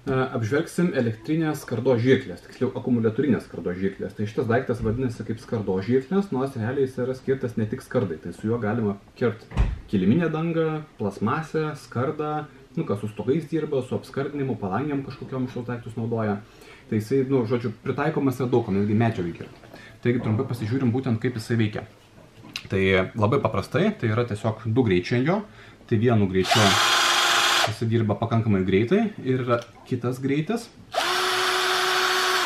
apžvelgsim elektrinės skardos žirklės, tiksliau akumuliatorinės skardos žirklės. Tai šitas daiktas vadinasi kaip skardos žirklės, nors realiai jis yra skirtas ne tik skardai. Tai su juo galima kirpti kiliminę dangą, plasmasę, skardą, kas su stogais dirba, su apskardinimu, palangiam kažkokiom šios daiktus naudoja. Tai jisai, žodžiu, pritaikomas yra daug, netgi medžiagai kirpti. Taigi trumpai pasižiūrim būtent kaip jisai veikia. Tai labai paprastai, tai yra tiesiog du greičiai jo, tai vienu greičiu jis dirba pakankamai greitai ir yra kitas greitis.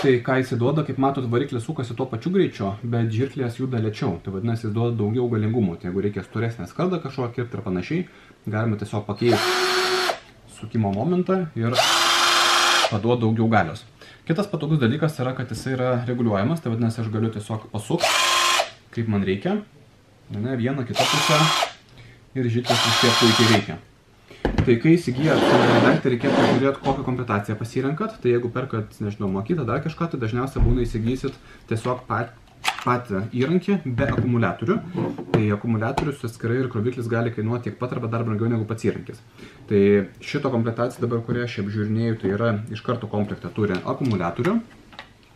Tai ką jis duoda, kaip matot, variklis sukasi tuo pačiu greičiu, bet žirklės juda lėčiau. Tai vadinasi, jis duoda daugiau galingumo. Tai jeigu reikia storesnę skardą kažko kirpti ir panašiai, galime tiesiog pakeisti sukimo momentą ir paduoti daugiau galios. Kitas patogus dalykas yra, kad jis yra reguliuojamas. Tai vadinasi, aš galiu tiesiog pasukti, kaip man reikia. Vieną, kitą pusę ir žirklės vis tiek puikiai veikia. Tai kai įsigijat daiktą, reikėtų žiūrėti, kokią komplektaciją pasirenkat. Tai jeigu perkat, nežinau, mokytą, dar kažką, tai dažniausiai būna įsigysit tiesiog patį įrankį be akumuliatorių. Tai akumuliatorius atskirai ir kroviklis gali kainuoti tiek pat arba dar brangiau negu pats įrankis. Tai šito komplektacija dabar, kurią aš apžiūrinėju, tai yra iš karto komplektą turi akumuliatorių.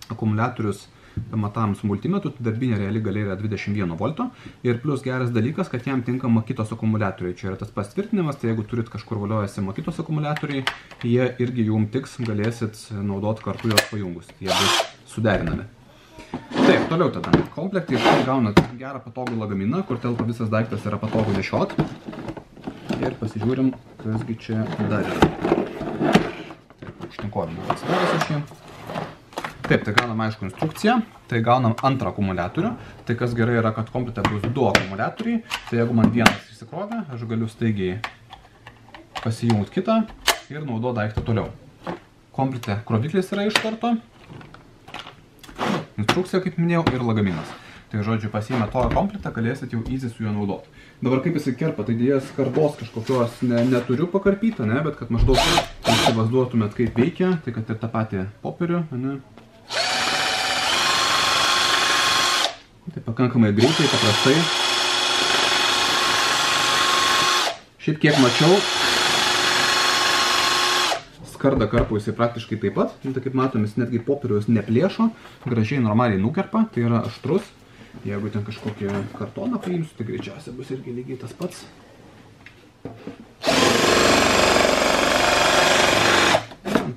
Akumuliatorius matavimams multimetrų, darbinė reali galia yra 21 volto ir plus geras dalykas, kad jam tinkama kitos akumuliatoriai. Čia yra tas pats tvirtinimas, tai jeigu turit kažkur valiojasi kitos akumuliatoriai, jie irgi jums tiks, galėsit naudoti kartu juos pajungus. Jie bus suderinami. Taip, toliau tada. Komplektai gaunat gerą patogų lagaminą, kur telpa visas daiktas yra patogu nešiot. Ir pasižiūrim, kasgi čia dar yra. Užtinkovimą atsidaręs aš jį. Taip, tai gaunam aišku instrukciją, tai gaunam antrą akumuliatorių. Tai kas gerai yra, kad komplekte bus du akumuliatoriai. Tai jeigu man vienas išsikrovė, aš galiu staigiai pasijungti kitą ir naudoti daiktą toliau. Komplekte kroviklis yra iš karto. Instrukcija, kaip minėjau, ir lagaminas. Tai žodžiu, pasiėmę to komplektą, galėsit jau easy su juo naudoti. Dabar kaip jisai kerpa, tai dėjas skardos kažkokios neturiu pakarpytą, bet kad maždaug įsivaizduotumėt kaip veikia, tai kad ir tą patį popierių, Tai pakankamai greitai, paprastai. Šiaip kiek mačiau, skardą karpo jisai praktiškai taip pat. Tai kaip matom, jis netgi popieriaus neplėšo, gražiai normaliai nukerpa, tai yra aštrus. Jeigu ten kažkokį kartoną paimsiu, tai greičiausiai bus irgi lygiai tas pats.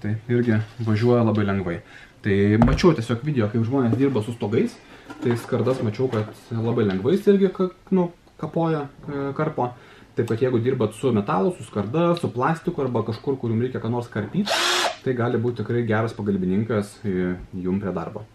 Tai irgi važiuoja labai lengvai. Tai mačiau tiesiog video, kaip žmonės dirba su stogais. Tai skardas mačiau, kad labai lengvai irgi kapoja, karpo. Taip pat jeigu dirbat su metalu, su skarda, su plastiku arba kažkur, kur jums reikia ką nors karpyti, tai gali būti tikrai geras pagalbininkas jums prie darbo.